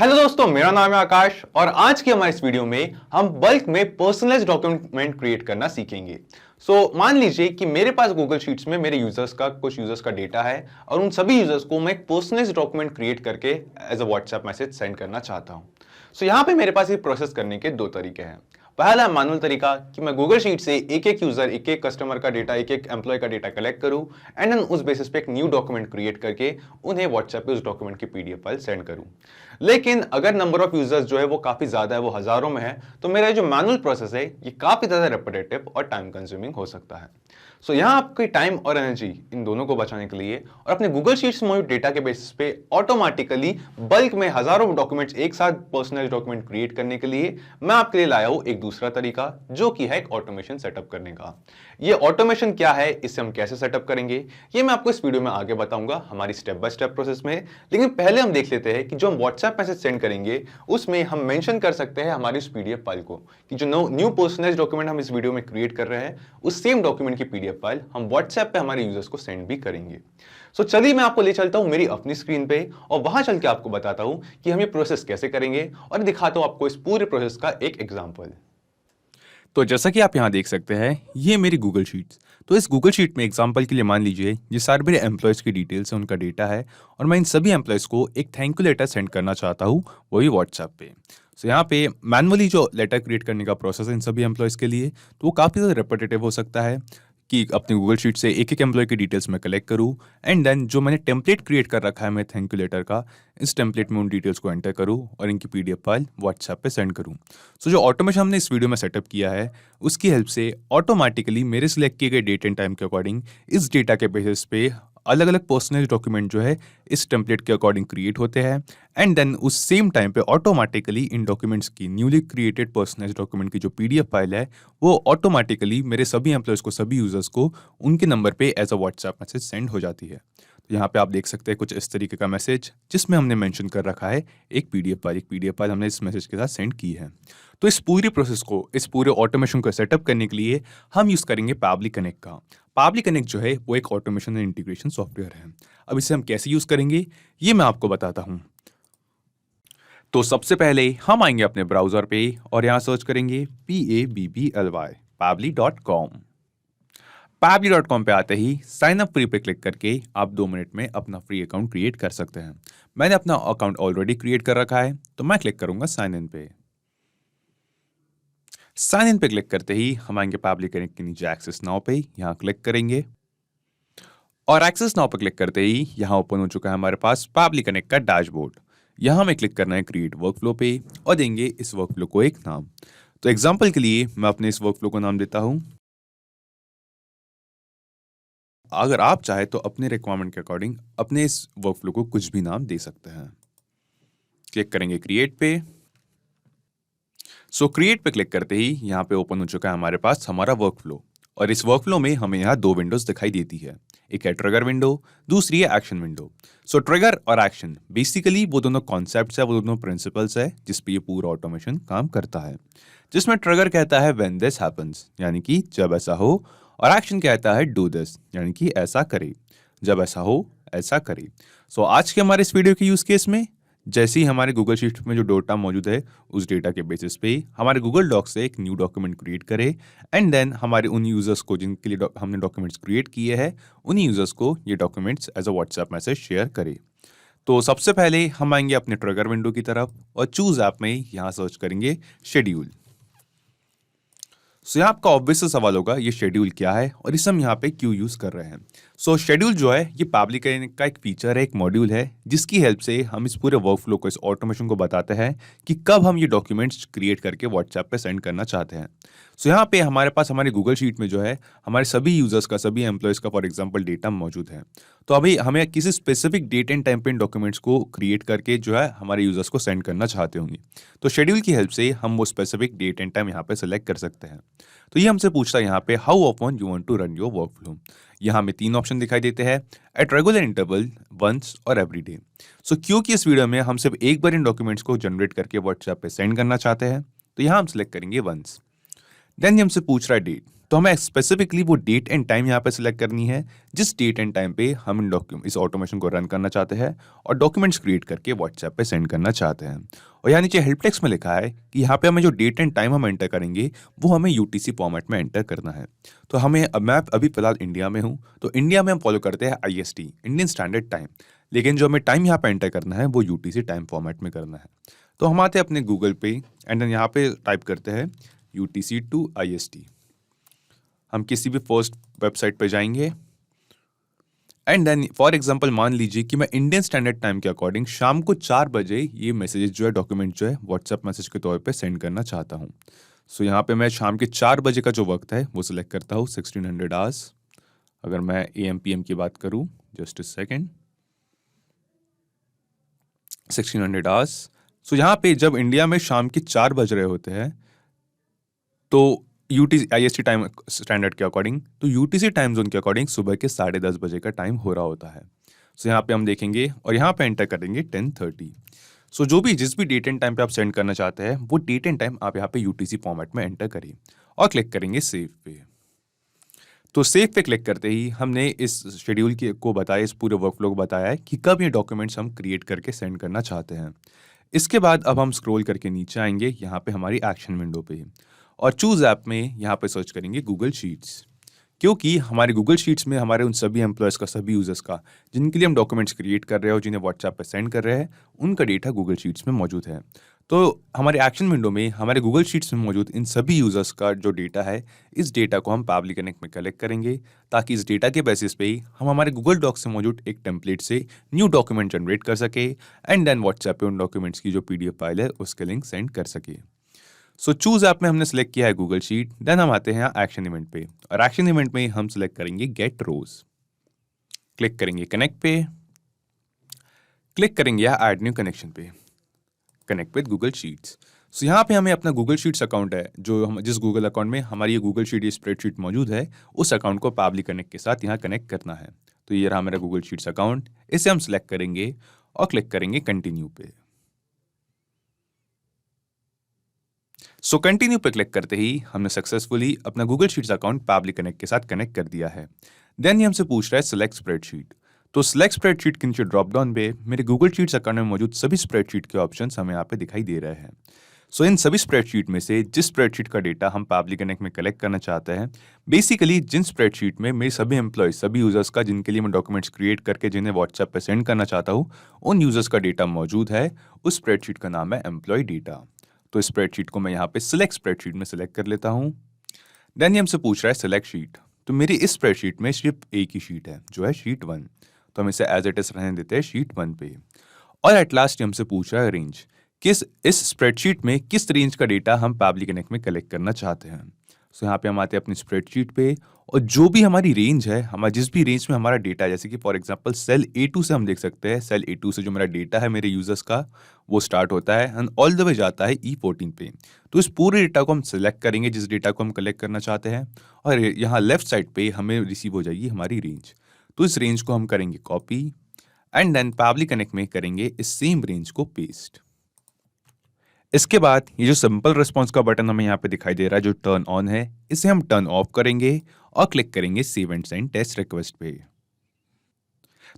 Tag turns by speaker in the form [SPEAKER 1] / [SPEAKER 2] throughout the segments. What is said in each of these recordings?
[SPEAKER 1] Hello दोस्तों, मेरा नाम है आकाश और आज की हमारे इस वीडियो में हम बल्क में पर्सनलाइज्ड डॉक्यूमेंट क्रिएट करना सीखेंगे। मान लीजिए कि मेरे पास गूगल शीट्स में मेरे कुछ यूजर्स का डेटा है और उन सभी यूजर्स को मैं एक पर्सनलाइज्ड डॉक्यूमेंट क्रिएट करके as a WhatsApp message send करना चाहता हूं। यहाँ पे मेरे पास ये प्रोसेस करने के दो तरीके हैं। पहला मैनुअल तरीका कि मैं गूगल शीट से एक एक यूजर, एक एक कस्टमर का डेटा, एक एक एम्प्लॉय का डेटा कलेक्ट करूं एंड देन उस बेसिस पे एक न्यू डॉक्यूमेंट क्रिएट करके उन्हें व्हाट्सएप पे उस डॉक्यूमेंट की पीडीएफ फाइल सेंड करूं। लेकिन अगर नंबर ऑफ यूजर्स जो है वो काफी ज्यादा है, वो हजारों में है, तो मेरा जो मैनुअल प्रोसेस है ये काफी ज्यादा रेपिटेटिव और टाइम कंज्यूमिंग हो सकता है। यहाँ आपकी टाइम और एनर्जी इन दोनों को बचाने के लिए और अपने गूगल शीट्स मौजूद डेटा के बेसिस पे ऑटोमेटिकली बल्क में हजारों डॉक्यूमेंट्स एक साथ पर्सनल डॉक्यूमेंट क्रिएट करने के लिए मैं आपके लिए लाया हूं एक दूसरा तरीका, जो कि है एक ऑटोमेशन सेटअप करने का। ये ऑटोमेशन क्या है, इससे हम कैसे सेटअप करेंगे, ये मैं आपको इस वीडियो में आगे बताऊंगा हमारी स्टेप बाय स्टेप प्रोसेस में। लेकिन पहले हम देख लेते हैं कि जो हम व्हाट्सएप मैसेज सेंड करेंगे उसमें हम मेंशन कर सकते हैं हमारी उस पीडीएफ फाइल को, कि जो न्यू पर्सनलाइज्ड डॉक्यूमेंट हम इस वीडियो में क्रिएट कर रहे हैं उस सेम डॉक्यूमेंट की पीडीएफ फाइल हम व्हाट्सएप पे हमारे यूजर्स को सेंड भी करेंगे। चलिए मैं आपको ले चलता हूं मेरी अपनी स्क्रीन पे और वहां चल के आपको बताता हूं कि हम ये प्रोसेस कैसे करेंगे और दिखाता हूं आपको इस पूरे प्रोसेस का एक एग्जांपल।
[SPEAKER 2] तो जैसा कि आप यहाँ देख सकते हैं, ये मेरी गूगल शीट्स। तो इस गूगल शीट में एग्जांपल के लिए मान लीजिए ये सारे मेरे एम्प्लॉयज़ की डिटेल्स हैं, उनका डेटा है और मैं इन सभी एम्प्लॉयज़ को एक थैंक यू लेटर सेंड करना चाहता हूँ, वही व्हाट्सएप पे। यहाँ पे मैनुअली जो लेटर क्रिएट करने का प्रोसेस है इन सभी एम्प्लॉयज़ के लिए, तो वो काफ़ी ज़्यादा रेपिटेटिव हो सकता है कि अपने गूगल शीट से एक एक एम्प्लॉय की डिटेल्स मैं कलेक्ट करूँ एंड देन जो मैंने टेम्पलेट क्रिएट कर रखा है मैं थैंक यू लेटर का, इस टेम्पलेट में उन डिटेल्स को एंटर करूँ और इनकी पीडीएफ फाइल व्हाट्सएप पे सेंड करूँ। जो ऑटोमेशन हमने इस वीडियो में सेटअप किया है उसकी हेल्प से ऑटोमेटिकली मेरे सिलेक्ट किए गए डेट एंड टाइम के अकॉर्डिंग इस डेटा के बेसिस पे अलग अलग पर्सनल डॉक्यूमेंट जो है इस टेम्पलेट के अकॉर्डिंग क्रिएट होते हैं एंड देन उस सेम टाइम पे ऑटोमेटिकली इन डॉक्यूमेंट्स की न्यूली क्रिएटेड पर्सनल डॉक्यूमेंट की जो पीडीएफ फाइल है वो ऑटोमेटिकली मेरे सभी एम्प्लॉयज़ को, सभी यूजर्स को उनके नंबर पे as a WhatsApp message send हो जाती है। तो यहाँ पे आप देख सकते हैं कुछ इस तरीके का मैसेज जिसमें हमने मेंशन कर रखा है एक पीडीएफ फाइल हमने इस मैसेज के साथ सेंड की है। तो इस पूरी प्रोसेस को, इस पूरे ऑटोमेशन को सेटअप करने के लिए हम यूज़ करेंगे पावली कनेक्ट का। पावली कनेक्ट जो है वो एक ऑटोमेशन एंड इंटीग्रेशन सॉफ्टवेयर है। अब इसे हम कैसे यूज़ करेंगे ये मैं आपको बताता हूँ। तो सबसे पहले हम आएंगे अपने ब्राउज़र पे और यहाँ सर्च करेंगे pably.com। pably.com पे आते ही साइन अप फ्री पे क्लिक करके आप 2 मिनट में अपना फ्री अकाउंट क्रिएट कर सकते हैं। मैंने अपना अकाउंट ऑलरेडी क्रिएट कर रखा है तो मैं क्लिक करूंगा साइन इन पे। साइन इन पे क्लिक करते ही हम आएंगे पावली कनेक्ट के नीचे एक्सेस नाउ पे, यहाँ क्लिक करेंगे और एक्सेस नाउ पे क्लिक करते ही यहाँ ओपन हो चुका है हमारे पास पावली कनेक्ट का डैशबोर्ड। यहाँ हमें क्लिक करना है क्रिएट वर्कफ्लो पे और देंगे इस वर्कफ्लो को एक नाम। तो एग्जाम्पल के लिए मैं अपने इस वर्कफ्लो को नाम देता हूं। अगर आप चाहे तो अपने रिक्वायरमेंट के अकॉर्डिंग अपने इस वर्कफ्लो को कुछ भी नाम दे सकते हैं। क्लिक करेंगे क्रिएट पे। क्रिएट पे क्लिक करते ही यहाँ पे ओपन हो चुका है हमारे पास हमारा वर्कफ्लो और इस वर्कफ्लो में हमें यहाँ 2 विंडोज दिखाई देती है। एक है ट्रिगर विंडो, दूसरी है एक्शन विंडो। ट्रिगर और एक्शन बेसिकली वो दोनों कॉन्सेप्ट्स है, वो दोनों प्रिंसिपल्स है जिस पे ये पूरा ऑटोमेशन काम करता है। जिसमें ट्रिगर कहता है व्हेन दिस हैपेंस, यानी कि जब ऐसा हो, और एक्शन कहता है डू दिस, यानी कि ऐसा करे, जब ऐसा हो ऐसा करे। आज के हमारे इस वीडियो के यूज केस में जैसे ही हमारे गूगल शीट में जो डेटा मौजूद है उस डेटा के बेसिस पे हमारे गूगल डॉक से एक न्यू डॉक्यूमेंट क्रिएट करे एंड देन हमारे उन यूजर्स को जिनके लिए हमने डॉक्यूमेंट्स क्रिएट किए हैं उन्हीं यूजर्स को ये documents as a WhatsApp message share करे। तो सबसे पहले हम आएंगे अपने ट्रिगर विंडो की तरफ और चूज ऐप में यहाँ सर्च करेंगे शेड्यूल। यहाँ आपका ऑब्वियस सवाल होगा ये शेड्यूल क्या है और इसे हम यहाँ पे क्यों यूज कर रहे हैं। शेड्यूल जो है ये पावली का एक फीचर है, एक मॉड्यूल है जिसकी हेल्प से हम इस पूरे वर्कफ्लो को, इस ऑटोमेशन को बताते हैं कि कब हम ये डॉक्यूमेंट्स क्रिएट करके व्हाट्सएप पे सेंड करना चाहते हैं। यहाँ पे हमारे पास हमारी गूगल शीट में जो है हमारे सभी यूजर्स का, सभी एम्प्लॉयज का फॉर एग्जाम्पल डेटा मौजूद है। तो अभी हमें किसी स्पेसिफिक डेट एंड टाइम पे इन डॉक्यूमेंट्स को क्रिएट करके जो है हमारे यूजर्स को सेंड करना चाहते होंगे। तो शेड्यूल की हेल्प से हम वो स्पेसिफिक डेट एंड टाइम यहाँ पे सेलेक्ट कर सकते हैं। तो ये हमसे पूछता है यहाँ पे how often you want to run your workflow. यहाँ हमें 3 ऑप्शन दिखाई देते हैं, एट रेगुलर इंटरवल, वंस और एवरी डे। क्योंकि इस वीडियो में हम सिर्फ एक बार इन डॉक्यूमेंट्स को जनरेट करके व्हाट्सएप पे सेंड करना चाहते हैं तो यहाँ हम सिलेक्ट करेंगे वंस। देन हमसे पूछ रहा है डेट, तो हमें स्पेसिफिकली वो डेट एंड टाइम यहाँ पे सिलेक्ट करनी है जिस डेट एंड टाइम पे हम इस ऑटोमेशन को रन करना चाहते हैं और डॉक्यूमेंट्स क्रिएट करके व्हाट्सएप पे सेंड करना चाहते हैं। और यहाँ नीचे हेल्प टेक्स्ट में लिखा है कि यहाँ पे हमें जो डेट एंड टाइम हम एंटर करेंगे वो हमें यूटीसी फॉर्मेट में एंटर करना है। तो हमें मैं अभी फिलहाल इंडिया में हूँ, तो इंडिया में हम फॉलो करते हैं IST, इंडियन स्टैंडर्ड टाइम, लेकिन जो हमें टाइम यहाँ पे एंटर करना है वो यूटीसी टाइम फॉर्मेट में करना है। तो हम आते हैं अपने गूगल पे एंड देन यहाँ पे टाइप करते हैं UTC to IST। हम किसी भी फर्स्ट वेबसाइट पे जाएंगे एंड देन फॉर एग्जांपल मान लीजिए कि मैं इंडियन स्टैंडर्ड टाइम के अकॉर्डिंग शाम को 4 बजे ये मैसेजेस जो है, डॉक्यूमेंट जो है व्हाट्सएप मैसेज के तौर पे सेंड करना चाहता हूँ। सो यहाँ पे मैं शाम के 4 बजे का जो वक्त है वो सिलेक्ट करता हूँ, 1600 आवर्स। अगर मैं AM PM की बात करूँ, जस्ट अ सेकेंड, 1600 आवर्स। सो यहाँ पे जब इंडिया में शाम के 4 बज रहे होते हैं तो IST टाइम स्टैंडर्ड के अकॉर्डिंग, तो UTC टाइम जोन के अकॉर्डिंग सुबह के 10:30 बजे का टाइम हो रहा होता है। सो यहाँ पे हम देखेंगे और यहाँ पे एंटर करेंगे 10:30। सो जो भी जिस भी डेट एंड टाइम पे आप सेंड करना चाहते हैं वो डेट एंड टाइम आप यहाँ पे UTC फॉर्मेट में एंटर करिए और क्लिक करेंगे सेव पे। तो सेव पे क्लिक करते ही हमने इस शेड्यूल को बताया, इस पूरे वर्कफ्लो को बताया है कि कब ये डॉक्यूमेंट्स हम क्रिएट करके सेंड करना चाहते हैं। इसके बाद अब हम स्क्रॉल करके नीचे आएंगे यहाँ पे हमारी एक्शन विंडो पे और चूज ऐप में यहाँ पे सर्च करेंगे गूगल शीट्स, क्योंकि हमारे गूगल शीट्स में हमारे उन सभी एम्प्लॉयज़ का, सभी यूजर्स का जिनके लिए हम डॉक्यूमेंट्स क्रिएट कर रहे हैं और जिन्हें व्हाट्सएप पे सेंड कर रहे हैं, उनका डेटा गूगल शीट्स में मौजूद है। तो हमारे एक्शन विंडो में हमारे गूगल शीट्स में मौजूद इन सभी यूजर्स का जो डेटा है, इस डेटा को हम पावली कनेक्ट में कलेक्ट करेंगे ताकि इस डेटा के बेसिस पे ही हम हमारे गूगल डॉक्स से मौजूद एक टेम्पलेट से न्यू डॉक्यूमेंट जनरेट कर सके एंड देन व्हाट्सएप पे उन डॉक्यूमेंट्स की जो PDF फाइल है उसके लिंक सेंड कर सके। सो चूज ऐप में हमने सेलेक्ट किया है गूगल शीट, देन हम आते हैं एक्शन इवेंट पे और एक्शन इवेंट में हम सेलेक्ट करेंगे गेट रोज, क्लिक करेंगे कनेक्ट पे, क्लिक करेंगे ऐड न्यू कनेक्शन पे, कनेक्ट विद गूगल शीट्स। सो यहाँ पे हमें अपना गूगल शीट्स अकाउंट है, जो हम जिस गूगल अकाउंट में हमारी ये गूगल शीट, ये स्प्रेडशीट मौजूद है, उस अकाउंट को पावली कनेक्ट के साथ यहाँ कनेक्ट करना है। तो ये रहा मेरा गूगल शीट्स अकाउंट, इसे हम सेलेक्ट करेंगे और क्लिक करेंगे कंटिन्यू पे। सो कंटिन्यू पे क्लिक करते ही हमने सक्सेसफुली अपना गूगल शीट्स अकाउंट पावली कनेक्ट के साथ कनेक्ट कर दिया है। देन ये हमसे पूछ रहा है सिलेक्ट स्प्रेडशीट। तो सिलेक्ट स्प्रेडशीट के नीचे ड्रॉप डाउन पे मेरे गूगल शीट्स अकाउंट में मौजूद सभी स्प्रेडशीट के ऑप्शंस हमें यहाँ पे दिखाई दे रहे हैं। सो इन सभी स्प्रेडशीट में से जिस स्प्रेडशीट का डेटा हम पावली कनेक्ट में कलेक्ट करना चाहते हैं, बेसिकली जिन स्प्रेडशीट में मेरे सभी एम्प्लॉयज, सभी यूजर्स का जिनके लिए मैं डॉक्यूमेंट्स क्रिएट करके जिन्हें व्हाट्सएप पे सेंड करना चाहता हूँ, उन यूजर्स का डेटा मौजूद है, उस स्प्रेडशीट का नाम है एम्प्लॉय डेटा। तो स्प्रेडशीट को मैं यहाँ पे सिलेक्ट स्प्रेडशीट में सिलेक्ट कर लेता हूँ। देन ये हमसे पूछ रहा है सिलेक्ट शीट। तो मेरी इस स्प्रेडशीट में सिर्फ एक ही शीट है जो है शीट 1, तो हम इसे एज इट इज रहने देते हैं शीट 1 पे। और एट लास्ट हमसे पूछ रहा है रेंज, किस इस स्प्रेडशीट में किस रेंज का डेटा हम पावली कनेक्ट में कलेक्ट करना चाहते हैं। सो यहाँ पे हम आते हैं अपनी स्प्रेडशीट पे और जो भी हमारी रेंज है, हमारा जिस भी रेंज में हमारा डेटा है, जैसे कि फॉर एग्जांपल सेल A2 से हम देख सकते हैं, सेल A2 से जो मेरा डेटा है मेरे यूजर्स का वो स्टार्ट होता है एंड ऑल द वे जाता है E14 पे। तो इस पूरे डेटा को हम सिलेक्ट करेंगे जिस डेटा को हम कलेक्ट करना चाहते हैं और यहाँ लेफ्ट साइड पे हमें रिसीव हो जाएगी हमारी रेंज। तो इस रेंज को हम करेंगे कॉपी एंड देन पावली कनेक्ट में करेंगे इस सेम रेंज को पेस्ट। इसके बाद ये जो सिंपल रिस्पॉन्स का बटन हमें यहाँ पे दिखाई दे रहा है जो टर्न ऑन है, इसे हम टर्न ऑफ करेंगे और क्लिक करेंगे save and send test request पे।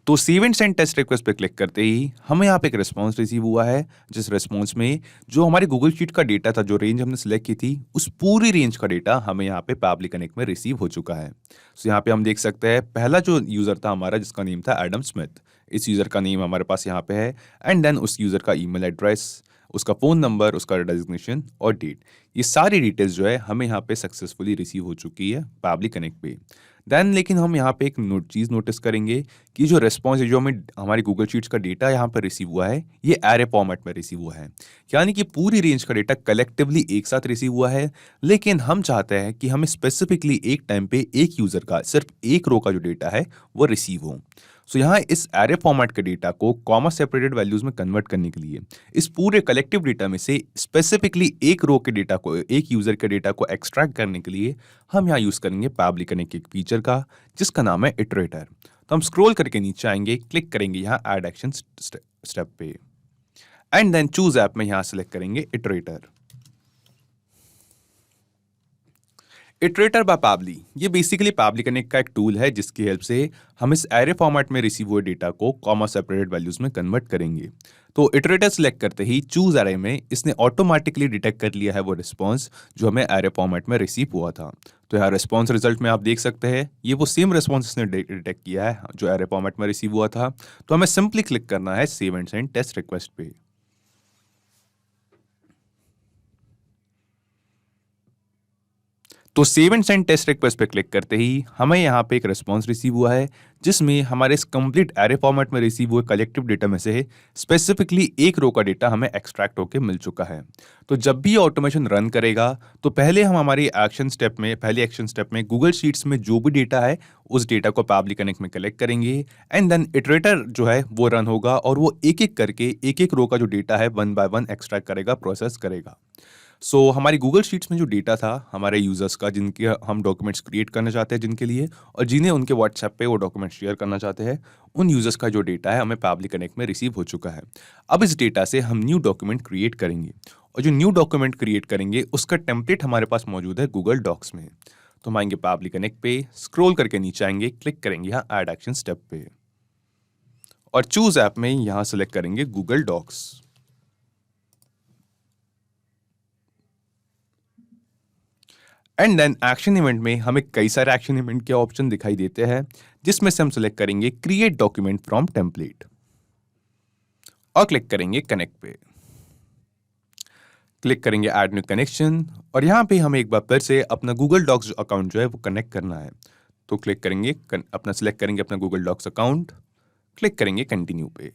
[SPEAKER 2] तो save and send test request पे क्लिक करते ही हमें यहाँ पे एक रिस्पॉन्स रिसीव हुआ है, जिस रिस्पॉन्स में जो हमारे गूगल शीट का डेटा था, जो रेंज हमने सिलेक्ट की थी, उस पूरी रेंज का डेटा हमें यहाँ पे पावली कनेक्ट में रिसीव हो चुका है। सो यहाँ पे हम देख सकते हैं पहला जो यूजर था हमारा जिसका नेम था एडम स्मिथ, इस यूजर का नेम हमारे पास यहाँ पे है एंड देन उस यूजर का ईमेल एड्रेस, उसका फ़ोन नंबर, उसका डेजिग्नेशन और डेट, ये सारी डिटेल्स जो है हमें यहाँ पे सक्सेसफुली रिसीव हो चुकी है पावली कनेक्ट पे। देन लेकिन हम यहाँ पे एक चीज़ नोटिस करेंगे कि जो रिस्पॉन्स है, जो हमें हमारी गूगल शीट्स का डेटा यहाँ पर रिसीव हुआ है, ये एरे फॉर्मेट में रिसीव हुआ है, यानी कि पूरी रेंज का डेटा कलेक्टिवली एक साथ रिसीव हुआ है। लेकिन हम चाहते हैं कि हमें स्पेसिफिकली एक टाइम पे एक यूज़र का सिर्फ एक रो का जो डेटा है वो रिसीव हो। सो यहाँ इस एरे फॉर्मेट के डेटा को कॉमा सेपरेटेड वैल्यूज में कन्वर्ट करने के लिए इस पूरे कलेक्टिव डेटा में से स्पेसिफिकली एक रो के डेटा को, एक यूजर के डेटा को एक्सट्रैक्ट करने के लिए हम यहाँ यूज करेंगे पावली कनेक्ट के एक फीचर का जिसका नाम है इटरेटर। तो हम स्क्रॉल करके नीचे आएंगे, क्लिक करेंगे यहाँ ऐड एक्शन स्टेप पे एंड देन चूज ऐप में यहाँ सेलेक्ट करेंगे इटरेटर। इटरेटर बाय पैबली ये बेसिकली पैबली कनेक्ट का एक टूल है जिसकी हेल्प से हम इस एरे फॉर्मेट में रिसीव हुए डेटा को कॉमा सेपरेटेड वैल्यूज में कन्वर्ट करेंगे। तो इटरेटर सेलेक्ट करते ही चूज एरे में इसने ऑटोमेटिकली डिटेक्ट कर लिया है वो रिस्पॉन्स जो हमें एरे फॉर्मेट में रिसीव हुआ था। तो यहाँ रिस्पॉन्स रिजल्ट में आप देख सकते हैं ये वो सेम रिस्पॉन्स इसने डिटेक्ट किया है जो एरे फॉर्मेट में रिसीव हुआ था। तो हमें सिंपली क्लिक करना है save and send test request पे। तो save and send test request पे क्लिक करते ही हमें यहाँ पे एक रिस्पॉन्स रिसीव हुआ है जिसमें हमारे इस कंप्लीट एरे फॉर्मेट में रिसीव हुए कलेक्टिव डेटा में से स्पेसिफिकली एक रो का डेटा हमें एक्सट्रैक्ट होकर मिल चुका है। तो जब भी ऑटोमेशन रन करेगा तो पहले हम हमारी पहले एक्शन स्टेप में गूगल शीट्स में जो भी डेटा है उस डेटा को पैबली कनेक्ट में कलेक्ट करेंगे एंड देन इटरेटर जो है वो रन होगा और वो एक एक करके एक रो का जो डेटा है 1 बाय 1 एक्सट्रैक्ट करेगा, प्रोसेस करेगा। हमारी गूगल शीट्स में जो डेटा था हमारे यूजर्स का जिनके हम डॉक्यूमेंट्स क्रिएट करना चाहते हैं जिनके लिए और जिन्हें उनके व्हाट्सएप पे वो डॉक्यूमेंट शेयर करना चाहते हैं, उन यूजर्स का जो डेटा है हमें पैबली कनेक्ट में रिसीव हो चुका है। अब इस डेटा से हम न्यू डॉक्यूमेंट क्रिएट करेंगे और जो न्यू डॉक्यूमेंट क्रिएट करेंगे उसका टेम्पलेट हमारे पास मौजूद है गूगल डॉक्स में। तो हम आएंगे पैबली कनेक्ट पे, स्क्रॉल करके नीचे आएंगे, क्लिक करेंगे यहाँ ऐड एक्शन स्टेप पे और चूज ऐप में यहाँ सेलेक्ट करेंगे Google docs. And then action event में हमें कई सारे एक्शन इवेंट के ऑप्शन दिखाई देते हैं जिसमें से हम सेलेक्ट करेंगे क्रिएट डॉक्यूमेंट फ्रॉम टेम्पलेट और क्लिक करेंगे कनेक्ट पे। क्लिक करेंगे ऐड न्यू कनेक्शन और यहाँ पे हमें एक बार फिर से अपना गूगल डॉक्स अकाउंट जो है वो कनेक्ट करना है। तो क्लिक करेंगे सेलेक्ट करेंगे अपना गूगल डॉक्स अकाउंट, क्लिक करेंगे कंटिन्यू पे।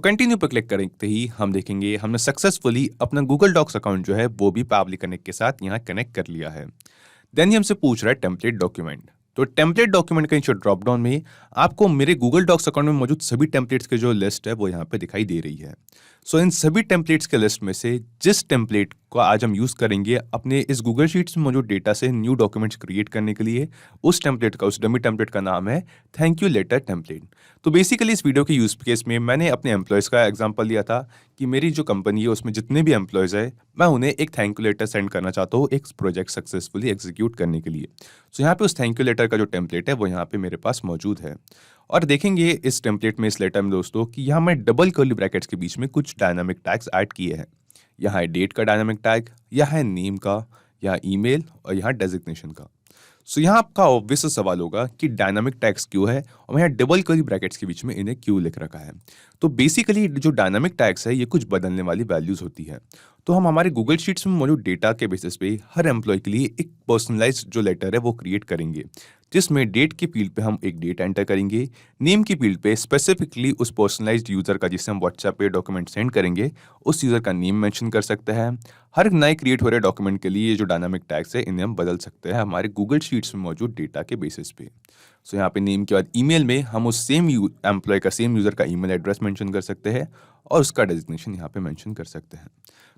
[SPEAKER 2] कंटिन्यू पर क्लिक करते ही हम देखेंगे हमने सक्सेसफुली अपना गूगल डॉक्स अकाउंट जो है वो भी पैबली कनेक्ट के साथ यहाँ कनेक्ट कर लिया है। देन ये हमसे पूछ रहा है टेम्पलेट डॉक्यूमेंट। तो टेम्पलेट डॉक्यूमेंट का ड्रॉप डाउन में आपको मेरे गूगल डॉक्स अकाउंट में मौजूद सभी टेम्पलेट्स के जो लिस्ट है वो यहाँ पे दिखाई दे रही है। इन सभी टेम्पलेट्स के लिस्ट में से जिस टेम्पलेट को आज हम यूज करेंगे अपने इस गूगल शीट्स में मौजूद डेटा से न्यू डॉक्यूमेंट्स क्रिएट करने के लिए, उस डमी टेम्पलेट का नाम है थैंक यू लेटर टेम्पलेट। तो बेसिकली इस वीडियो के यूज केस में मैंने अपने एम्प्लॉयज़ का एग्जांपल लिया था कि मेरी जो कंपनी है उसमें जितने भी एम्प्लॉयज़ है मैं उन्हें एक थैंक यू लेटर सेंड करना चाहता हूँ एक प्रोजेक्ट सक्सेसफुली एग्जीक्यूट करने के लिए। यहाँ पे उस थैंक यू लेटर का जो टेम्पलेट है वो यहाँ पे मेरे पास मौजूद है और देखेंगे इस टेम्पलेट में, इस लेटर में दोस्तों कि यहाँ मैं डबल कर्ली ब्रैकेट्स के बीच में कुछ डायनामिक टैग्स ऐड किए हैं। यहाँ है डेट का डायनामिक टैग, यहाँ है नेम का, यहाँ ईमेल और यहाँ डेजिग्नेशन का। यहाँ आपका ऑब्वियस सवाल होगा कि डायनामिक टैग्स क्यों है और यहाँ डबल कर्ली ब्रैकेट्स के बीच में इन्हें क्यों लिख रखा है। तो बेसिकली जो डायनामिक टैग्स है ये कुछ बदलने वाली वैल्यूज होती है। तो हम हमारे गूगल शीट्स में मौजूद डेटा के बेसिस पे हर एम्प्लॉय के लिए एक पर्सनलाइज्ड जो लेटर है वो क्रिएट करेंगे जिसमें डेट की फील्ड पे हम एक डेट एंटर करेंगे, नेम की फील्ड पे स्पेसिफिकली उस पर्सनलाइज्ड यूजर का जिसे हम व्हाट्सएप पे डॉक्यूमेंट सेंड करेंगे उस यूजर का नेम मेंशन कर सकते हैं। हर नए क्रिएट हो रहे डॉक्यूमेंट के लिए ये जो डायनामिक टैग्स है इन्हें हम बदल सकते हैं हमारे गूगल शीट्स में मौजूद डेटा के बेसिस पे। यहाँ पे नेम के बाद ईमेल में हम उस सेम एम्प्लॉय का, सेम यूजर का ईमेल एड्रेस मेंशन कर सकते हैं और उसका डेजिग्नेशन यहाँ पे मेंशन कर सकते हैं।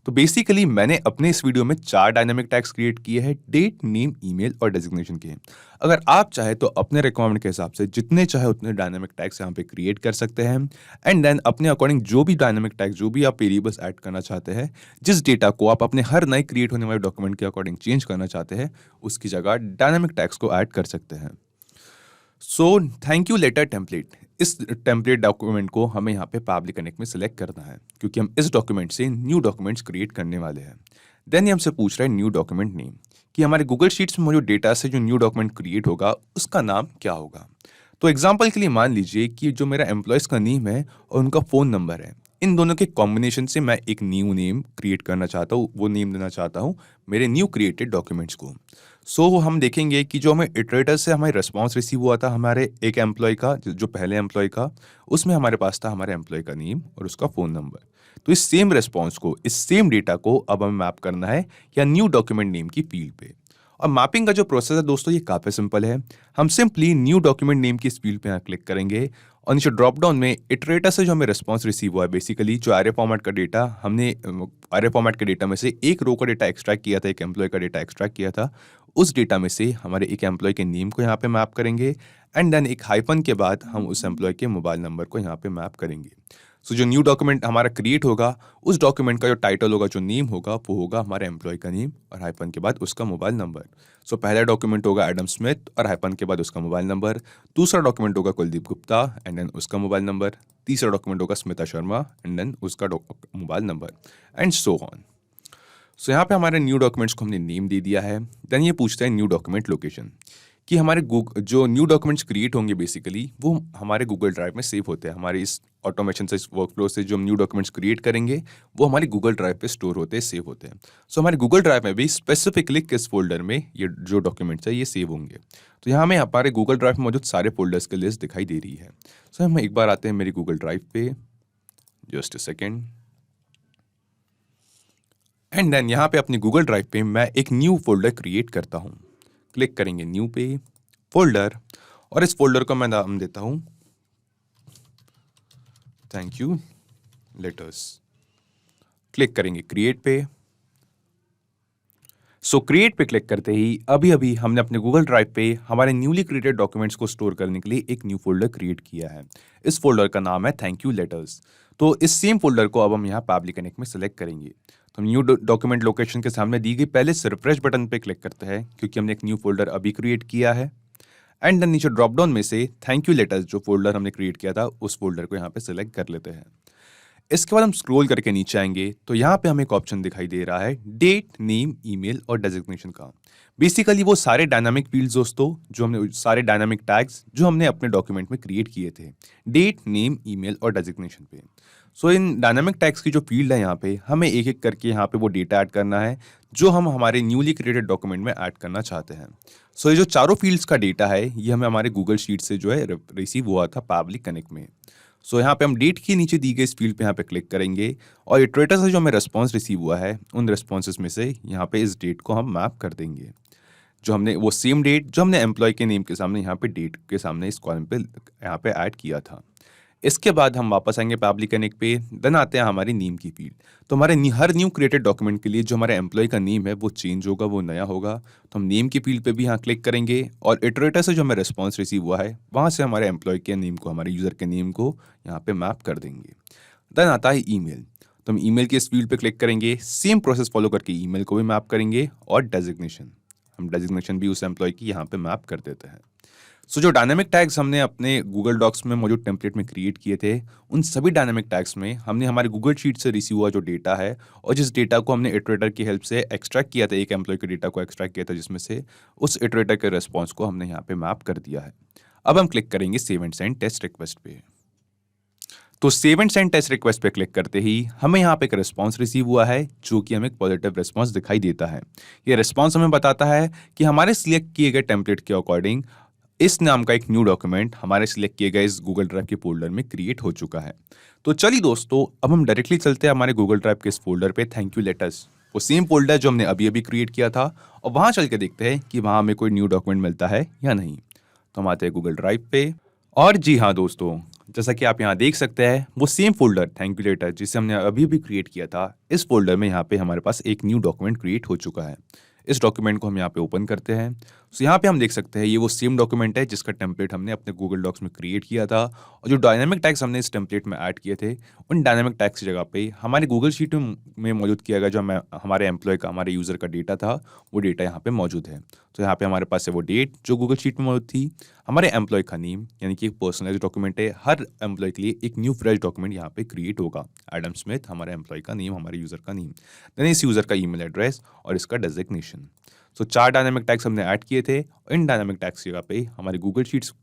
[SPEAKER 2] तो बेसिकली मैंने अपने इस वीडियो में 4 डायनामिक टैग्स क्रिएट किए हैं, डेट, नेम, ईमेल और डेजिग्नेशन के। अगर आप चाहे तो अपने रिक्वायरमेंट के हिसाब से जितने चाहे उतने डायनामिक टैग्स यहाँ पे क्रिएट कर सकते हैं एंड देन अपने अकॉर्डिंग जो भी डायनामिक टैग्स, जो भी आप वेरिएबल्स ऐड करना चाहते हैं, जिस डेटा को आप अपने हर नए क्रिएट होने वाले डॉक्यूमेंट के अकॉर्डिंग चेंज करना चाहते हैं उसकी जगह डायनामिक टैग्स को ऐड कर सकते हैं। थैंक यू लेटर टेम्पलेट, इस टेम्पलेट डॉक्यूमेंट को हमें यहाँ पे पैबली कनेक्ट में सिलेक्ट करना है क्योंकि हम इस डॉक्यूमेंट से न्यू डॉक्यूमेंट्स क्रिएट करने वाले हैं। देन ये हमसे पूछ रहा है न्यू डॉक्यूमेंट नेम कि हमारे गूगल शीट्स में मौजूद डेटा से जो न्यू डॉक्यूमेंट क्रिएट होगा उसका नाम क्या होगा। तो एग्जाम्पल के लिए मान लीजिए कि जो मेरा एम्प्लॉयज़ का नेम है और उनका फ़ोन नंबर है, इन दोनों के कॉम्बिनेशन से मैं एक न्यू नेम क्रिएट करना चाहता हूँ, वो नेम देना चाहता हूँ मेरे न्यू क्रिएटेड डॉक्यूमेंट्स को। हम देखेंगे कि जो हमें इटरेटर से हमारे रिस्पॉन्स रिसीव हुआ था हमारे एक एम्प्लॉय का, जो पहले एम्प्लॉय का, उसमें हमारे पास था हमारे एम्प्लॉय का नेम और उसका फ़ोन नंबर। तो इस सेम रिस्पॉन्स को, इस सेम डेटा को अब हमें मैप करना है या न्यू डॉक्यूमेंट नेम की फील्ड पे। और मैपिंग का जो प्रोसेस है दोस्तों ये काफ़ी सिंपल है। हम सिंपली न्यू डॉक्यूमेंट नेम की इस फील्ड पे यहाँ क्लिक करेंगे और नीचे ड्रॉप डाउन में इटरेटर से जो हमें रिस्पॉन्स रिसीव हुआ है, बेसिकली जो एरे फॉर्मेट का डेटा, हमने एरे फॉर्मेट के डेटा में से एक रो का डेटा एक्सट्रैक्ट किया था, एक एम्प्लॉय का डेटा एक्सट्रैक्ट किया था, उस डेटा में से हमारे एक एम्प्लॉय के नेम को यहाँ पे मैप करेंगे एंड देन एक हाइफन के बाद हम उस एम्प्लॉय के मोबाइल नंबर को यहाँ पे मैप करेंगे। सो जो न्यू डॉक्यूमेंट हमारा क्रिएट होगा, उस डॉक्यूमेंट का जो टाइटल होगा, जो नेम होगा, वो होगा हमारे एम्प्लॉय का नेम और हाइफन के बाद उसका मोबाइल नंबर। सो पहला डॉक्यूमेंट होगा एडम स्मिथ और हाइफन के बाद उसका मोबाइल नंबर। दूसरा डॉक्यूमेंट होगा कुलदीप गुप्ता एंड देन उसका मोबाइल नंबर। तीसरा डॉक्यूमेंट होगा स्मिता शर्मा एंड देन उसका mobile number and so on. So यहाँ पे हमारे न्यू डॉक्यूमेंट्स को हमने नेम दे दिया है। देन ये पूछता है न्यू डॉक्यूमेंट लोकेशन, कि हमारे जो न्यू डॉक्यूमेंट्स क्रिएट होंगे बेसिकली वो हमारे गूगल ड्राइव में सेव होते हैं। हमारे इस ऑटोमेशन से, इस वर्कफ्लो से जो हम न्यू डॉक्यूमेंट्स क्रिएट करेंगे वो हमारे गूगल ड्राइव पे स्टोर होते हैं, सेव होते हैं। सो हमारे गूगल ड्राइव में भी स्पेसिफिकली किस फोल्डर में ये जो डॉक्यूमेंट्स है ये सेव होंगे। तो यहाँ हमें हमारे गूगल ड्राइव में मौजूद सारे फोल्डर्स की लिस्ट दिखाई दे रही है। सो हम एक बार आते हैं मेरी गूगल ड्राइव पे, just a second. And then यहाँ पे अपनी गूगल ड्राइव पे मैं एक न्यू फोल्डर क्रिएट करता हूँ। क्लिक करेंगे न्यू पे, फोल्डर, और इस फोल्डर को मैं नाम देता हूँ थैंक यू लेटर्स। क्लिक करेंगे क्रिएट पे। सो क्रिएट पे क्लिक करते ही अभी अभी हमने अपने गूगल ड्राइव पे हमारे न्यूली क्रिएटेड डॉक्यूमेंट्स को स्टोर करने के लिए एक न्यू फोल्डर क्रिएट किया है। इस फोल्डर का नाम है थैंक यू लेटर्स। तो इस सेम फोल्डर को अब हम यहाँ पब्लिक कनेक्ट में सेलेक्ट करेंगे। तो न्यू डॉक्यूमेंट लोकेशन के सामने दी गई पहले से रिफ्रेश बटन पे क्लिक करते हैं क्योंकि हमने एक न्यू फोल्डर अभी क्रिएट किया है। एंड देन नीचे ड्रॉप डाउन में से थैंक यू लेटर्स जो फोल्डर हमने क्रिएट किया था उस फोल्डर को यहाँ पे सिलेक्ट कर लेते हैं। इसके बाद हम स्क्रॉल करके नीचे आएंगे तो यहाँ पे हमें एक ऑप्शन दिखाई दे रहा है डेट, नेम, ईमेल और डेजिग्नेशन का। बेसिकली वो सारे डायनामिक फील्ड्स दोस्तों, जो हमने सारे डायनामिक टैग्स जो हमने अपने डॉक्यूमेंट में क्रिएट किए थे डेट, नेम, ईमेल और डेजिग्नेशन पे। सो इन डायनामिक टैग्स की जो फील्ड है यहाँ पे हमें एक एक करके यहाँ पे वो डेटा ऐड करना है जो हम हमारे न्यूली क्रिएटेड डॉक्यूमेंट में ऐड करना चाहते हैं। सो ये जो चारों फील्ड्स का डेटा है ये हमें हमारे गूगल शीट से जो है रिसीव हुआ था पब्लिक कनेक्ट में। सो यहाँ पे हम डेट के नीचे दी गई इस फील्ड पे यहाँ पे क्लिक करेंगे और इटरेटर से जो हमें रिस्पॉन्स रिसीव हुआ है उन रिस्पॉन्सेस में से यहाँ पे इस डेट को हम मैप कर देंगे। जो हमने वो सेम डेट जो हमने एम्प्लॉय के नेम के सामने यहाँ पे डेट के सामने इस कॉलम पे यहाँ पे ऐड किया था। इसके बाद हम वापस आएंगे पब्लिक कनेक्ट पे। देन आते हैं हमारी नेम की फील्ड। तो हमारे हर न्यू क्रिएटेड डॉक्यूमेंट के लिए जो हमारे एम्प्लॉय का नेम है वो चेंज होगा, वो नया होगा। तो हम नेम की फील्ड पे भी यहाँ क्लिक करेंगे और इटरेटर से जो हमें रिस्पॉन्स रिसीव हुआ है वहाँ से हमारे एम्प्लॉय के नेम को, हमारे यूज़र के नेम को यहाँ पे मैप कर देंगे। देन आता है ईमेल। तो हम ईमेल की इस फील्ड पे क्लिक करेंगे, सेम प्रोसेस फॉलो करके ईमेल को भी मैप करेंगे और डेजिग्नेशन, हम डेजिग्नेशन भी उस एम्प्लॉय की यहाँ पे मैप कर देते हैं। सो जो डायनामिक टैग्स हमने अपने गूगल डॉक्स में मौजूद टेम्पलेट में क्रिएट किए थे उन सभी डायनामिक टैग्स में हमने हमारे गूगल शीट से रिसीव हुआ जो डेटा है और जिस डेटा को हमने इटरेटर की हेल्प से एक्सट्रैक्ट किया था, एक एम्प्लॉय के डेटा को एक्सट्रैक्ट किया था जिसमें से उस इटरेटर के रिस्पॉन्स को हमने यहाँ पे मैप कर दिया है। अब हम क्लिक करेंगे save and send test request पे। तो save and send test request पे क्लिक करते ही हमें यहाँ पे एक रिस्पॉन्स रिसीव हुआ है जो कि हमें एक पॉजिटिव रिस्पॉन्स दिखाई देता है। ये रिस्पॉन्स हमें बताता है कि हमारे सिलेक्ट किए गए टेम्पलेट के अकॉर्डिंग इस नाम का एक न्यू डॉक्यूमेंट हमारे सिलेक्ट किए गए इस गूगल ड्राइव के फोल्डर में क्रिएट हो चुका है। तो चलिए दोस्तों अब हम डायरेक्टली चलते हैं हमारे गूगल ड्राइव के इस फोल्डर पे थैंक यू लेटर्स, वो सेम फोल्डर जो हमने अभी अभी क्रिएट किया था, और वहाँ चल के देखते हैं कि वहाँ हमें कोई न्यू डॉक्यूमेंट मिलता है या नहीं। तो हम आते हैं गूगल ड्राइव पे और जी हाँ दोस्तों, जैसा कि आप यहाँ देख सकते हैं वो same folder thank you later जिसे हमने अभी अभी क्रिएट किया था, इस फोल्डर में यहाँ पे हमारे पास एक न्यू डॉक्यूमेंट क्रिएट हो चुका है। इस डॉक्यूमेंट को हम यहाँ पे ओपन करते हैं। सो यहाँ पे हम देख सकते हैं ये वो सेम डॉक्यूमेंट है जिसका टेम्पलेट हमने अपने गूगल डॉक्स में क्रिएट किया था, और जो डायनामिक टैग्स हमने इस टेम्पलेट में ऐड किए थे उन डायनामिक टैग्स की जगह पे हमारे गूगल शीट में मौजूद किया गया जो हमारे एम्प्लॉय का, हमारे यूज़र का डेटा था वो डेटा यहाँ पे मौजूद है। तो यहाँ पे हमारे पास है वो डेट जो गूगल शीट में मौजूद थी, हमारे एम्प्लॉय का नेम यानी कि एक पर्सनलाइज्ड डॉक्यूमेंट है, हर एम्प्लॉय के लिए एक न्यू फ्रेश डॉक्यूमेंट यहाँ पे क्रिएट होगा। एडम स्मिथ हमारे एम्प्लॉय का नेम, हमारे यूज़र का नेम, देन इस यूज़र का ईमेल एड्रेस और इसका डेजिग्नेशन। सो 4 डायनामिक टैग्स हमने ऐड किए थे और इन डायनामिक टैग्स की जगह पे हमारे गूगल शीट्स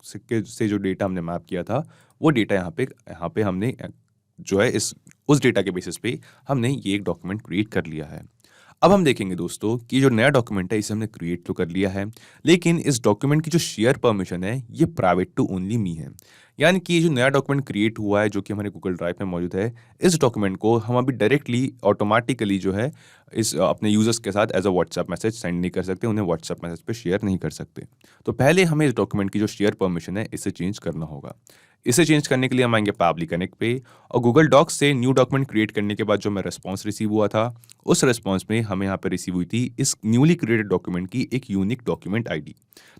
[SPEAKER 2] से जो डेटा हमने मैप किया था वो डेटा यहाँ पे हमने जो है उस डेटा के बेसिस पे हमने ये एक डॉक्यूमेंट क्रिएट कर लिया है। अब हम देखेंगे दोस्तों कि जो नया डॉक्यूमेंट है इसे हमने क्रिएट तो कर लिया है, लेकिन इस डॉक्यूमेंट की जो शेयर परमिशन है ये प्राइवेट टू ओनली मी है। यानी कि ये जो नया डॉक्यूमेंट क्रिएट हुआ है जो कि हमारे गूगल ड्राइव में मौजूद है, इस डॉक्यूमेंट को हम अभी डायरेक्टली ऑटोमेटिकली जो है इस अपने यूजर्स के साथ as a WhatsApp message send नहीं कर सकते, उन्हें व्हाट्सएप मैसेज पे शेयर नहीं कर सकते। तो पहले हमें इस डॉक्यूमेंट की जो शेयर परमिशन है इसे चेंज करना होगा। इसे चेंज करने के लिए हम आएंगे पैबली कनेक्ट पे और गूगल डॉक्स से न्यू डॉक्यूमेंट क्रिएट करने के बाद जो हमें रिस्पॉन्स रिसीव हुआ था, उस रिस्पॉन्स में हमें यहाँ पे रिसीव हुई थी इस न्यूली क्रिएटेड डॉक्यूमेंट की एक यूनिक डॉक्यूमेंट आईडी।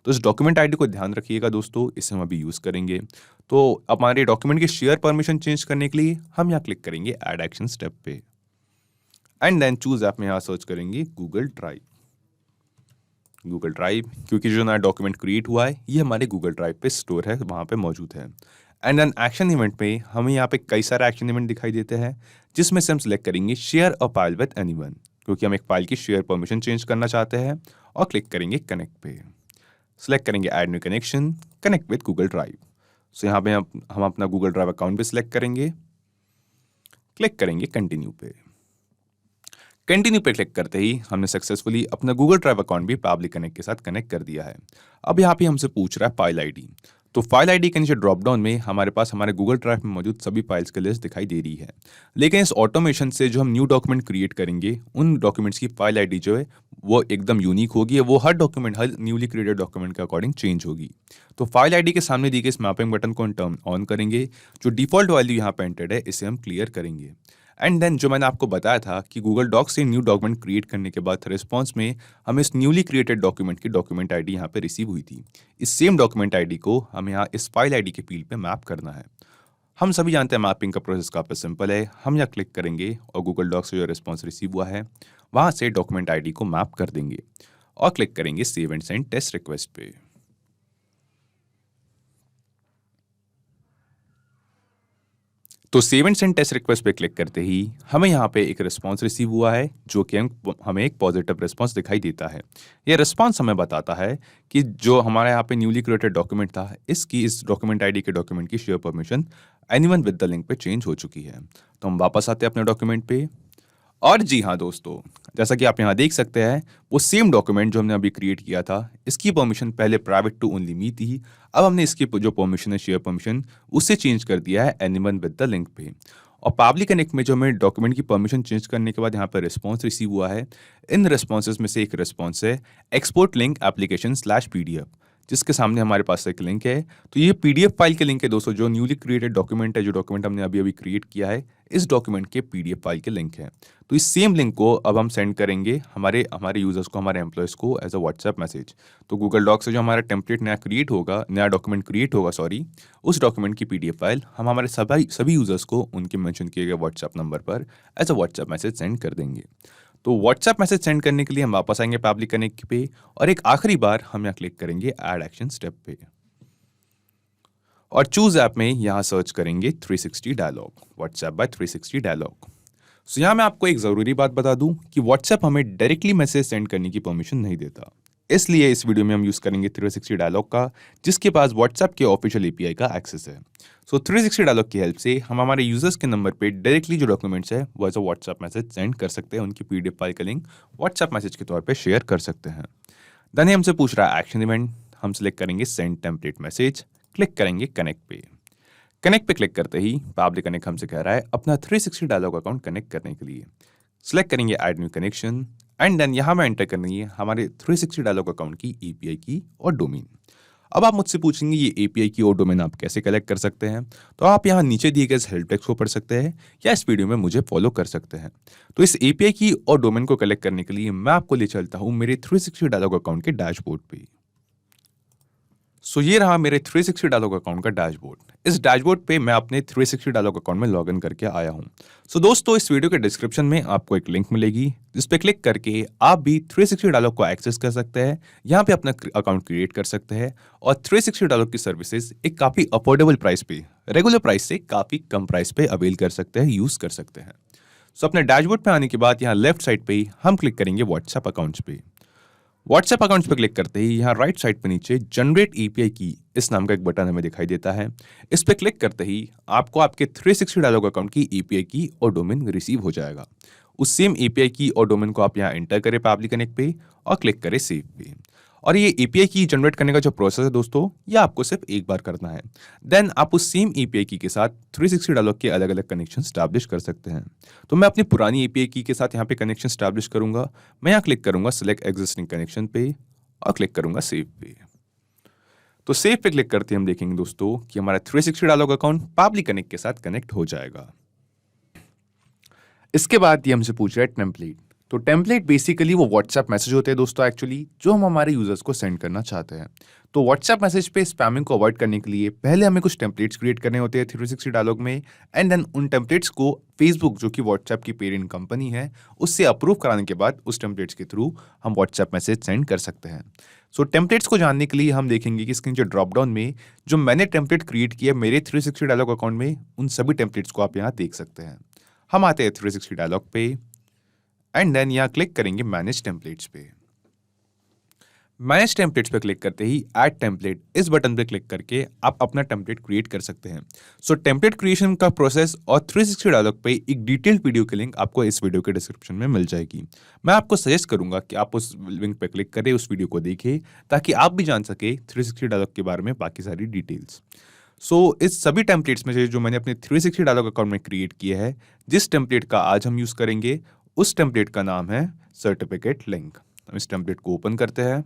[SPEAKER 2] तो इस डॉक्यूमेंट आईडी को ध्यान रखिएगा दोस्तों, इसे हम अभी यूज़ करेंगे। तो हमारे डॉक्यूमेंट की शेयर परमिशन चेंज करने के लिए हम यहाँ क्लिक करेंगे ऐड एक्शन स्टेप पे एंड देन चूज ऐप में यहाँ सर्च करेंगे गूगल ड्राइव। गूगल ड्राइव, क्योंकि जो नया डॉक्यूमेंट क्रिएट हुआ है ये हमारे गूगल ड्राइव पे स्टोर है, वहाँ पे मौजूद है। एंड देन एक्शन इवेंट में हमें यहाँ पे कई सारे एक्शन इवेंट दिखाई देते हैं, जिसमें से हम सिलेक्ट करेंगे share a file with anyone, क्योंकि हम एक फाइल की शेयर परमिशन चेंज करना चाहते हैं, और क्लिक करेंगे कनेक्ट पे। सिलेक्ट करेंगे add new connection, connect with Google Drive. So यहाँ पे हम अपना गूगल ड्राइव अकाउंट भी सिलेक्ट करेंगे, क्लिक करेंगे कंटिन्यू पे। कंटिन्यू पे क्लिक करते ही हमने सक्सेसफुली अपना गूगल ड्राइव अकाउंट भी पैबली कनेक्ट के साथ कनेक्ट कर दिया है। अब यहाँ पे हमसे पूछ रहा है फाइल आईडी। तो फाइल आईडी के नीचे ड्रॉप डाउन में हमारे पास हमारे गूगल ड्राइव में मौजूद सभी फाइल्स की लिस्ट दिखाई दे रही है, लेकिन इस ऑटोमेशन से जो हम न्यू डॉक्यूमेंट क्रिएट करेंगे उन डॉक्यूमेंट्स की फाइल आईडी जो है वो एकदम यूनिक होगी, वो हर डॉक्यूमेंट, हर न्यूली क्रिएटेड डॉक्यूमेंट के अकॉर्डिंग चेंज होगी। तो फाइल आईडी के सामने दी गई इस मैपिंग बटन को टर्न ऑन करेंगे, जो डिफॉल्ट वैल्यू यहाँ पे एंटर्ड है इसे हम क्लियर करेंगे। एंड देन जो मैंने आपको बताया था कि गूगल डॉक्स से न्यू डॉक्यूमेंट क्रिएट करने के बाद रिस्पॉन्स में हमें इस न्यूली क्रिएटेड डॉक्यूमेंट की डॉक्यूमेंट आईडी यहाँ पे रिसीव हुई थी, इस सेम डॉक्यूमेंट आईडी को हमें यहाँ इस फाइल आईडी के फील्ड पे मैप करना है। हम सभी जानते हैं मैपिंग का प्रोसेस काफ़ी सिंपल है। हम यहाँ क्लिक करेंगे और गूगल डॉक्स से जो रिस्पॉन्स रिसीव हुआ है वहाँ से डॉक्यूमेंट आईडी को मैप कर देंगे और क्लिक करेंगे save and send test request पे। तो save and send test request पे क्लिक करते ही हमें यहाँ पे एक रिस्पांस रिसीव हुआ है, जो कि हमें एक पॉजिटिव रिस्पांस दिखाई देता है। ये रिस्पांस हमें बताता है कि जो हमारे यहाँ पे न्यूली क्रिएटेड डॉक्यूमेंट था, इसकी इस डॉक्यूमेंट आईडी के डॉक्यूमेंट की share permission anyone with the link पे चेंज हो चुकी है। तो हम वापस आते हैं अपने डॉक्यूमेंट पे, और जी हाँ दोस्तों, जैसा कि आप यहाँ देख सकते हैं वो सेम डॉक्यूमेंट जो हमने अभी क्रिएट किया था, इसकी परमिशन पहले प्राइवेट टू ओनली मी थी, अब हमने इसकी जो परमिशन है शेयर परमिशन उससे चेंज कर दिया है एनीवन विद द लिंक पे। और पैबली कनेक्ट में जो हमें डॉक्यूमेंट की परमिशन चेंज करने के बाद यहाँ पर रिस्पॉन्स रिसीव हुआ है, इन रिस्पॉन्सेज में से एक रिस्पॉन्स है एक्सपोर्ट लिंक एप्लीकेशन /PDF, जिसके सामने हमारे पास एक लिंक है। तो ये PDF फाइल के लिंक है दोस्तों, जो न्यूली क्रिएटेड डॉक्यूमेंट है, जो डॉक्यूमेंट हमने अभी क्रिएट किया है, इस डॉक्यूमेंट के PDF फाइल के लिंक है। तो इस सेम लिंक को अब हम सेंड करेंगे हमारे यूजर्स को, हमारे एम्प्लॉयज़ को एज अ व्हाट्सएप मैसेज। तो गूगल डॉक से जो हमारा टेम्पलेट नया डॉक्यूमेंट क्रिएट होगा, उस डॉक्यूमेंट की PDF फाइल हम हमारे सभी यूजर्स को उनके मेंशन किए गए व्हाट्सएप नंबर पर as a WhatsApp message send कर देंगे। तो व्हाट्सएप मैसेज सेंड करने के लिए हम वापस आएंगे पैबली कनेक्ट पे, और एक आखिरी बार हम यहाँ क्लिक करेंगे ऐड एक्शन स्टेप पे, और चूज ऐप में यहाँ सर्च करेंगे 360 डायलॉग, व्हाट्सएप बाय 360 डायलॉग। सो यहाँ मैं आपको एक ज़रूरी बात बता दूं कि व्हाट्सएप हमें डायरेक्टली मैसेज सेंड करने की परमिशन नहीं देता, इसलिए इस वीडियो में हम यूज़ करेंगे 360 डायलॉग का, जिसके पास व्हाट्सएप के ऑफिशियल API का एक्सेस है। सो 360 डायलॉग की हेल्प से हम हमारे यूजर्स के नंबर पे डायरेक्टली जो डॉक्यूमेंट्स है वो as a WhatsApp message send कर सकते हैं, उनकी PDF फाइल का लिंक व्हाट्सएप मैसेज के तौर पे शेयर कर सकते हैं। देन हमसे पूछ रहा है एक्शन इवेंट, हम सिलेक्ट करेंगे सेंड टेम्पलेट मैसेज, क्लिक करेंगे कनेक्ट पे। कनेक्ट पे क्लिक करते ही पैबली कनेक्ट हमसे कह रहा है अपना 360 डायलॉग अकाउंट कनेक्ट करने के लिए। सिलेक्ट करेंगे add new connection, and then यहाँ में एंटर करनी है हमारे 360 डायलॉग अकाउंट की API की और डोमेन। अब आप मुझसे पूछेंगे ये API की और डोमेन आप कैसे कलेक्ट कर सकते हैं, तो आप यहाँ नीचे दिए गए हेल्प टेक्स्ट को पढ़ सकते हैं या इस वीडियो में मुझे फॉलो कर सकते हैं। तो इस API की और डोमेन को कलेक्ट करने के लिए मैं आपको ले चलता हूँ मेरे 360 डायलॉग अकाउंट के डैशबोर्ड पे। सो ये रहा मेरे 360 डायलॉग अकाउंट का डैशबोर्ड। इस डैशबोर्ड पे मैं अपने 360 डायलॉग अकाउंट में लॉगिन करके आया हूँ। सो दोस्तों, इस वीडियो के डिस्क्रिप्शन में आपको एक लिंक मिलेगी, जिस पे क्लिक करके आप भी 360 डायलॉग को एक्सेस कर सकते हैं, यहाँ पे अपना अकाउंट क्रिएट कर सकते हैं, और 360 डायलॉग की सर्विसेज एक काफ़ी अफोर्डेबल प्राइस पे, रेगुलर प्राइस से काफ़ी कम प्राइस पे अवेल कर सकते हैं, यूज़ कर सकते हैं। सो अपने डैशबोर्ड पे आने के बाद यहाँ लेफ्ट साइड पे ही हम क्लिक करेंगे व्हाट्सएप अकाउंट्स पे। व्हाट्सएप अकाउंट्स पर क्लिक करते ही यहाँ राइट साइड पर नीचे जनरेट API की इस नाम का एक बटन हमें दिखाई देता है। इस पर क्लिक करते ही आपको आपके 360 डायलॉग अकाउंट की API की और डोमेन रिसीव हो जाएगा। उस सेम API की और डोमेन को आप यहाँ एंटर करें पैबली कनेक्ट पे और क्लिक करें सेव पे। और ये API की जनरेट करने का जो प्रोसेस है दोस्तों, ये आपको सिर्फ एक बार करना है। देन आप उस सेम API की के साथ 360 डायलॉग के अलग अलग कनेक्शन स्टैब्लिश कर सकते हैं। तो मैं अपनी पुरानी API की के साथ यहाँ पे कनेक्शन स्टैब्लिश करूंगा। मैं यहाँ क्लिक करूंगा सिलेक्ट एग्जिस्टिंग कनेक्शन पे और क्लिक करूंगा सेव पे। तो सेव पे क्लिक करते ही हम देखेंगे दोस्तों कि हमारा 360 डायलॉग अकाउंट पाबली कनेक्ट के साथ कनेक्ट हो जाएगा। इसके बाद ये हमसे पूछ रहा है टेम्पलेट। तो टेम्पलेट बेसिकली वो व्हाट्सएप मैसेज होते हैं दोस्तों एक्चुअली, जो हम हमारे यूजर्स को सेंड करना चाहते हैं। तो व्हाट्सएप मैसेज पे स्पैमिंग को अवॉइड करने के लिए पहले हमें कुछ टेम्पलेट्स क्रिएट करने होते हैं 360 डायलॉग में, एंड देन उन टेम्पलेट्स को फेसबुक, जो कि व्हाट्सएप की पेरेंट कंपनी है, उससे अप्रूव कराने के बाद उस टेम्पलेट्स के थ्रू हम व्हाट्सएप मैसेज सेंड कर सकते हैं। सो टेम्पलेट्स को जानने के लिए हम देखेंगे कि इसके नीचे ड्रॉप डाउन में जो मैंने टेम्पलेट क्रिएट किया मेरे 360 डायलॉग अकाउंट में, उन सभी टेम्पलेट्स को आप यहाँ देख सकते हैं। हम आते हैं 360 डायलॉग पे एंड देन यहाँ क्लिक करेंगे मैनेज टेम्पलेट्स पे। मैनेज टेम्पलेट्स पे क्लिक करते ही ऐड टेम्पलेट इस बटन पे क्लिक करके आप अपना टेम्पलेट क्रिएट कर सकते हैं। सो टेम्पलेट क्रिएशन का प्रोसेस और 360 डायलॉग पे एक डिटेल्ड वीडियो की लिंक आपको इस वीडियो के डिस्क्रिप्शन में मिल जाएगी। मैं आपको सजेस्ट करूंगा कि आप उस लिंक पे क्लिक करें, उस वीडियो को देखें, ताकि आप भी जान सके 360 डायलॉग के बारे में बाकी सारी डिटेल्स। सो इस सभी टेम्पलेट्स में से जो मैंने अपने 360 डायलॉग अकाउंट में क्रिएट किया है, जिस टेम्पलेट का आज हम यूज करेंगे उस टेम्पलेट का नाम है सर्टिफिकेट लिंक। हम इस टेम्पलेट को ओपन करते हैं।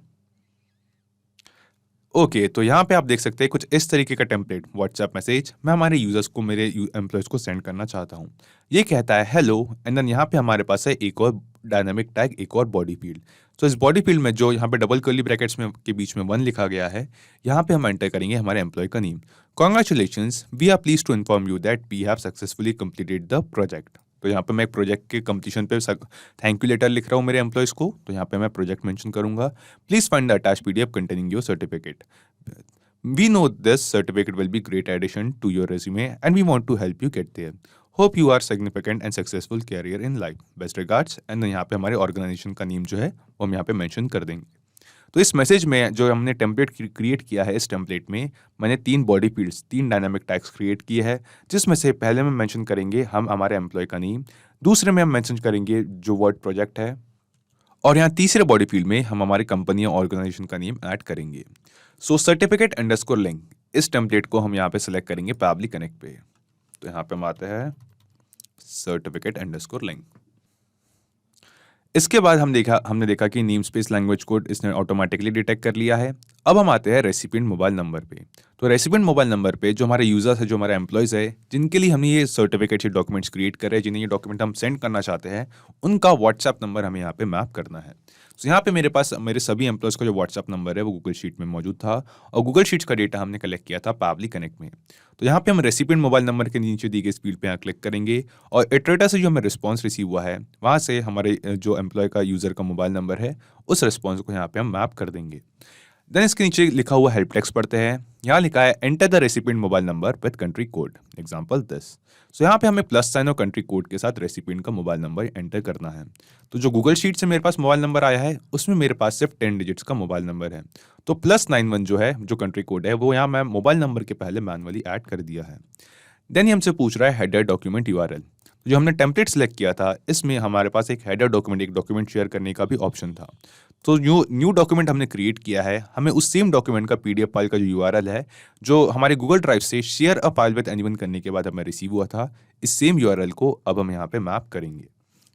[SPEAKER 2] ओके, तो यहाँ पे आप देख सकते हैं कुछ इस तरीके का टेम्पलेट व्हाट्सएप मैसेज मैं हमारे यूजर्स को, मेरे एम्प्लॉयज को सेंड करना चाहता हूँ। ये कहता है हेलो, एंड देन यहाँ पे हमारे पास है एक और डायनामिक टैग, एक और बॉडी फील्ड। तो इस बॉडी फील्ड में जो यहाँ पे डबल कर्ली ब्रैकेट्स में के बीच में 1 लिखा गया है, यहाँ पे हम एंटर करेंगे हमारे एम्प्लॉय का name. Congratulations, we are please to inform you that we have successfully completed the project. तो यहाँ पे मैं एक प्रोजेक्ट के कंप्लीशन पे थैंक यू लेटर लिख रहा हूँ मेरे एम्प्लॉयज को, तो यहाँ पे मैं प्रोजेक्ट मेंशन करूंगा। Please find the attached PDF containing your certificate. We know this certificate will be great addition to your resume and we want to help you get there. Hope you are significant and successful career in life. Best regards। And यहाँ पे हमारे organisation का name जो है वो हम यहाँ पे मेंशन कर देंगे। तो इस मैसेज में जो हमने टेम्पलेट क्रिएट किया है, इस टेम्पलेट में मैंने 3 body fields, 3 dynamic tags create किए हैं, जिसमें से पहले में मेंशन करेंगे हम हमारे एम्प्लॉय का नेम, दूसरे में हम मेंशन करेंगे जो वर्ड प्रोजेक्ट है, और यहाँ तीसरे बॉडी फील्ड में हम हमारी कंपनी या ऑर्गेनाइजेशन का नेम ऐड करेंगे। सो सर्टिफिकेट अंडरस्कोर लिंक, इस टेम्पलेट को हम यहाँ पे सिलेक्ट करेंगे पाबली कनेक्ट पे। तो यहाँ पे हम आते हैं सर्टिफिकेट अंडरस्कोर लिंक। इसके बाद हमने देखा कि नेम स्पेस लैंग्वेज कोड इसने ऑटोमेटिकली डिटेक्ट कर लिया है। अब हम आते हैं रेसिपिएंट मोबाइल नंबर पे। तो रेसिपिएंट मोबाइल नंबर पे जो हमारे यूजर्स है, जो हमारे एम्प्लॉयज है, जिनके लिए हमने ये सर्टिफिकेट या डॉक्यूमेंट्स क्रिएट करे हैं, जिन्हें ये डॉक्यूमेंट हम सेंड करना चाहते हैं, उनका व्हाट्सएप नंबर हमें यहाँ पे मैप करना है। तो यहाँ पे मेरे पास मेरे सभी एम्प्लॉयज का जो व्हाट्सएप नंबर है वो गूगल शीट में मौजूद था, और गूगल शीट्स का डेटा हमने कलेक्ट किया था पाबली कनेक्ट में। तो यहाँ पे हम रेसिपिएंट मोबाइल नंबर के नीचे दी गई इस फील्ड पे यहाँ क्लिक करेंगे, और इटरेटर से जो हमें रिस्पॉन्स रिसीव हुआ है, वहाँ से हमारे जो एम्प्लॉय का यूजर का मोबाइल नंबर है, उस रिस्पॉन्स को यहाँ पे हम मैप कर देंगे। देन इसके नीचे लिखा हुआ हेल्प टेक्स्ट पढ़ते हैं। यहाँ लिखा है enter the recipient mobile number with country code, example this. So यहाँ पे हमें प्लस साइन और कंट्री कोड के साथ रेसिपिएंट का मोबाइल नंबर एंटर करना है। तो जो गूगल शीट से मेरे पास मोबाइल नंबर आया है, उसमें मेरे पास सिर्फ 10 डिजिट्स का मोबाइल नंबर है। तो +91 जो है, जो कंट्री कोड है, वो यहाँ मैं मोबाइल नंबर के पहले मैनुअली ऐड कर दिया है। देन ये हमसे पूछ रहा है हेडर डॉक्यूमेंट URL। जो हमने टेम्पलेट सेलेक्ट किया था, इसमें हमारे पास एक हेडर डॉक्यूमेंट, एक डॉक्यूमेंट शेयर करने का भी ऑप्शन था। तो न्यू डॉक्यूमेंट हमने क्रिएट किया है, हमें उस सेम डॉक्यूमेंट का PDF फाइल का जो URL है, जो हमारे गूगल ड्राइव से share a file with anyone करने के बाद हमें रिसीव हुआ था, इस सेम URL को अब हम यहाँ पे मैप करेंगे।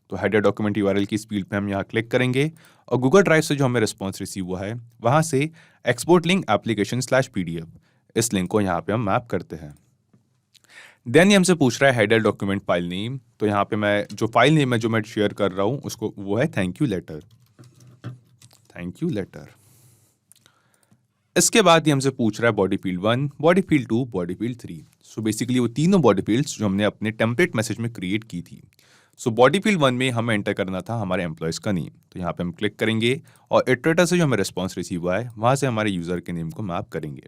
[SPEAKER 2] तो हेडर डॉक्यूमेंट URL की इस फील्ड पे हम यहाँ क्लिक करेंगे, और गूगल ड्राइव से जो हमें रिस्पॉन्स रिसीव हुआ है, वहाँ से एक्सपोर्ट लिंक एप्लीकेशन/PDF, इस लिंक को यहाँ पे हम मैप करते हैं। देन ये हमसे पूछ रहा है हेडर डॉक्यूमेंट फाइल नेम। तो यहाँ पे मैं जो फाइल नेम है जो मैं शेयर कर रहा हूँ, उसको वो है thank you later. Thank you later. इसके बाद ये हमसे पूछ रहा है body field 1, body field 2, body field 3। So basically वो तीनों बॉडी फील्ड्स जो हमने अपने टेम्पलेट मैसेज में क्रिएट की थी। सो बॉडी फील्ड 1 में हमें एंटर करना था हमारे एम्प्लॉयज का नेम। तो यहाँ पे हम क्लिक करेंगे, और इटरेटर से जो हमें रिस्पॉन्स रिसीव हुआ है, वहाँ से हमारे यूजर के नेम को मैप करेंगे।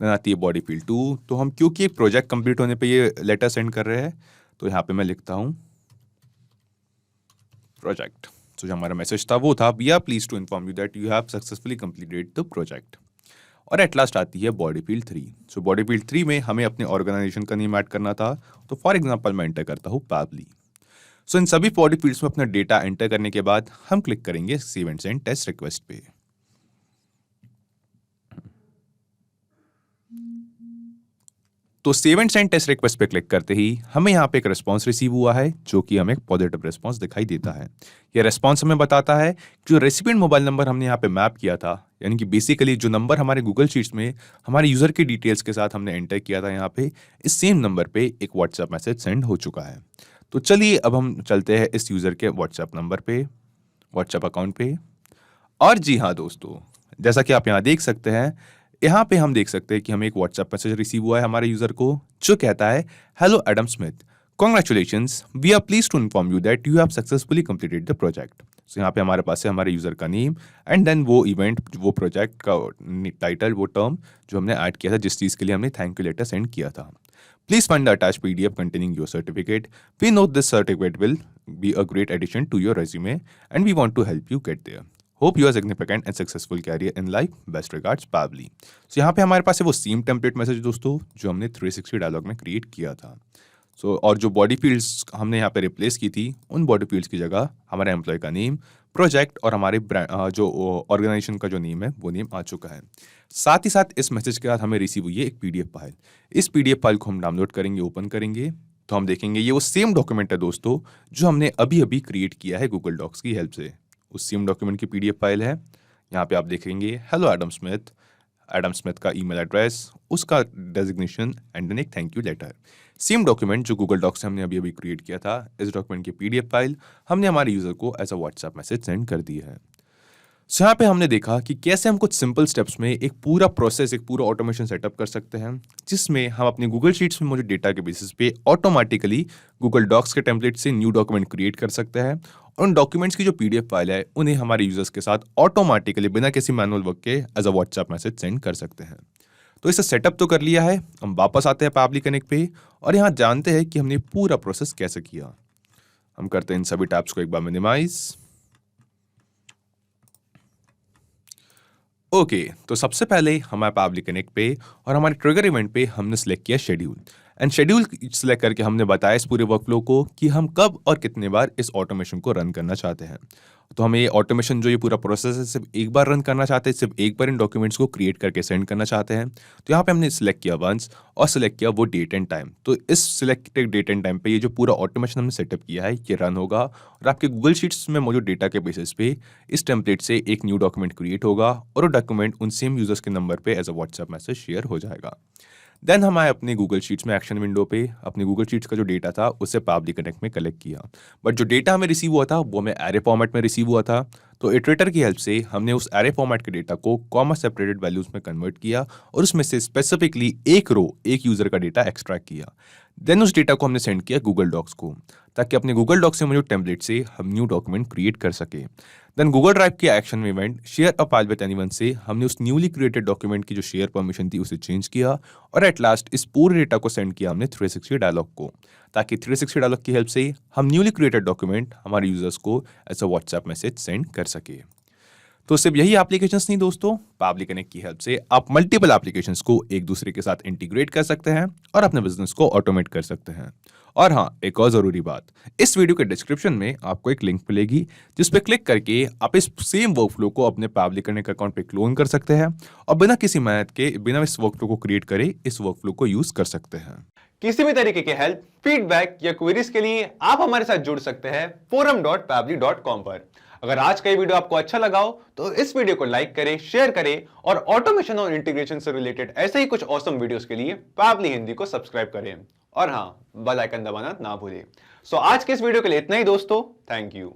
[SPEAKER 2] देन आती है बॉडी फील्ड 2। तो हम क्योंकि एक प्रोजेक्ट कंप्लीट होने पे ये लेटर सेंड कर रहे हैं, तो यहाँ पे मैं लिखता हूँ प्रोजेक्ट। तो जो हमारा मैसेज था वो था we are please to inform you that you have successfully completed the project. और एट लास्ट आती है body field 3। So body field 3 में हमें अपने ऑर्गेनाइजेशन का नेम ऐड करना था। तो फॉर एग्जांपल मैं एंटर करता हूँ पाबली। सो इन सभी बॉडी फील्ड्स में अपना डेटा एंटर करने के बाद हम क्लिक करेंगे save and send test request पे। तो save and send test request पे क्लिक करते ही हमें यहाँ पे एक रिस्पॉन्स रिसीव हुआ है जो कि हमें एक पॉजिटिव रिस्पॉन्स दिखाई देता है। ये रिस्पॉन्स हमें बताता है कि जो रेसिपिएंट मोबाइल नंबर हमने यहाँ पे मैप किया था, यानी कि बेसिकली जो नंबर हमारे गूगल शीट्स में हमारे यूजर की डिटेल्स के साथ हमने एंटर किया था यहाँ पे, इस सेम नंबर पे एक व्हाट्सएप मैसेज सेंड हो चुका है। तो चलिए अब हम चलते हैं इस यूजर के व्हाट्सएप नंबर पे, व्हाट्सएप अकाउंट पे। और जी हाँ दोस्तों, जैसा कि आप यहाँ देख सकते हैं, यहाँ पे हम देख सकते हैं कि हमें एक व्हाट्सएप मैसेज रिसीव हुआ है हमारे यूजर को, जो कहता है hello Adam Smith, congratulations, we are please to inform you that you have successfully completed the project. So यहाँ पे हमारे पास है हमारे यूजर का नेम एंड देन वो इवेंट, वो प्रोजेक्ट का टाइटल, वो टर्म जो हमने ऐड किया था, जिस चीज़ के लिए हमने थैंक यू लेटर सेंड किया था। Please find the attached PDF containing your certificate. We know this certificate will be a great addition to your resume and we want to help you get there. Hope you are significant and successful career in life. Best regards, Pavli. So यहाँ पे हमारे पास है वो same template message दोस्तों जो हमने 360 dialogue में क्रिएट किया था। और जो बॉडी फील्ड्स हमने यहाँ पे रिप्लेस की थी, उन बॉडी फील्ड्स की जगह हमारे एम्प्लॉय का नेम, प्रोजेक्ट और हमारे जो ऑर्गेनाइजेशन का जो नेम है वो नेम आ चुका है। साथ ही साथ इस मैसेज के साथ हमें रिसीव हुई है एक पीडीएफ फाइल। इस पीडीएफ फाइल को हम डाउनलोड करेंगे, ओपन करेंगे तो हम देखेंगे ये वो सेम डॉक्यूमेंट है दोस्तों जो हमने अभी अभी क्रिएट किया है गूगल डॉक्स की हेल्प से। उस सेम डॉक्यूमेंट की पीडीएफ फाइल है। यहाँ पे आप देखेंगे हेलो एडम स्मिथ का ईमेल एड्रेस, उसका डेजिग्नेशन एंड देन एक thank you later. Same document जो गूगल डॉक्स से हमने अभी अभी क्रिएट किया था, इस डॉक्यूमेंट की पीडीएफ फाइल हमने हमारे यूजर को as a WhatsApp message send कर दी है। सो यहाँ पे हमने देखा कि कैसे हम कुछ सिंपल स्टेप्स में एक पूरा प्रोसेस, एक पूरा ऑटोमेशन सेटअप कर सकते हैं, जिसमें हम अपने गूगल शीट्स में मौजूद डेटा के बेसिस पे ऑटोमेटिकली गूगल डॉक्स के टेम्पलेट से न्यू डॉक्यूमेंट क्रिएट कर सकते हैं और उन डॉक्यूमेंट्स की जो पीडीएफ फाइल है उन्हें हमारे यूजर्स के साथ ऑटोमेटिकली बिना किसी मैनुअल वर्क के as a WhatsApp message send कर सकते हैं। तो इसे सेटअप तो कर लिया है, हम वापस आते हैं पावली कनेक्ट पे और यहाँ जानते हैं कि हमने पूरा प्रोसेस कैसे किया। हम करते हैं इन सभी टैब्स को एक बार मिनिमाइज। ओके, तो सबसे पहले हमारे पावली कनेक्ट पे और हमारे ट्रिगर इवेंट पे हमने सेलेक्ट किया शेड्यूल एंड शेड्यूल सेलेक्ट करके हमने बताया इस पूरे वर्कफ्लो को कि हम कब और कितने बार इस ऑटोमेशन को रन करना चाहते हैं। तो हमें ये ऑटोमेशन जो ये पूरा प्रोसेस है सिर्फ एक बार रन करना चाहते हैं, सिर्फ एक बार इन डॉक्यूमेंट्स को क्रिएट करके सेंड करना चाहते हैं। तो यहाँ पे हमने सिलेक्ट किया वंस और सिलेक्ट किया वो डेट एंड टाइम। तो इस सिलेक्टेड डेट एंड टाइम पे ये जो पूरा ऑटोमेशन हमने सेटअप किया है ये रन होगा और आपके गूगल शीट्स में मौजूद डेटा के बेसिस पे इस टेम्पलेट से एक न्यू डॉक्यूमेंट क्रिएट होगा और वो डॉक्यूमेंट उन सेम यूजर्स के नंबर पे as a WhatsApp message share हो जाएगा। देन हमारे अपने गूगल शीट्स में एक्शन विंडो पे अपने गूगल शीट्स का जो डेटा था उसे पावली कनेक्ट में कलेक्ट किया, बट जो डेटा हमें रिसीव हुआ था वो हमें एरे फॉर्मेट में रिसीव हुआ था। तो इटरेटर की हेल्प से हमने उस एरे फॉर्मेट के डेटा को कॉमा सेपरेटेड वैल्यूज में कन्वर्ट किया और उसमें से स्पेसिफिकली एक रो, एक यूजर का डेटा एक्सट्रैक्ट किया। देन उस डेटा को हमने सेंड किया गूगल डॉक्स को, ताकि अपने गूगल डॉक्स से मौजूद टेम्पलेट से हम न्यू डॉक्यूमेंट क्रिएट कर सके। देन गूगल ड्राइव के action event share a file with anyone से हमने उस न्यूली क्रिएटेड डॉक्यूमेंट की जो शेयर परमिशन थी उसे चेंज किया और एट लास्ट इस पूरे डेटा को सेंड किया हमने 360 डायलॉग को, ताकि 360 डायलॉग की हेल्प से हम न्यूली क्रिएटेड डॉक्यूमेंट हमारे यूजर्स को as a WhatsApp message send कर सके। तो सिर्फ यही एप्लीकेशंस नहीं दोस्तों, पावली कनेक्ट की हेल्प से आप मल्टीपल एप्लीकेशंस को एक दूसरे के साथ इंटीग्रेट कर सकते हैं और अपने बिजनेस को ऑटोमेट कर सकते हैं। और हाँ, एक और जरूरी बात, इस वीडियो के डिस्क्रिप्शन में आपको एक लिंक मिलेगी जिस पे क्लिक करके आप इस सेम वर्कफ्लो को अपने पावली कनेक्ट अकाउंट पे क्लोन कर सकते हैं और बिना किसी मेहनत के, बिना इस वर्कफ्लो को क्रिएट करे, इस वर्कफ्लो को यूज कर सकते हैं।
[SPEAKER 1] किसी भी तरीके की हेल्प, फीडबैक या क्वेरीज के लिए आप हमारे साथ जुड़ सकते हैं forum.pavli.com पर। अगर आज का ये वीडियो आपको अच्छा लगा हो तो इस वीडियो को लाइक करें, शेयर करें और ऑटोमेशन और इंटीग्रेशन से रिलेटेड ऐसे ही कुछ ऑसम वीडियोस के लिए पावली हिंदी को सब्सक्राइब करें और हाँ, बेल आइकन दबाना ना भूलें। सो आज के इस वीडियो के लिए इतना ही दोस्तों, थैंक यू।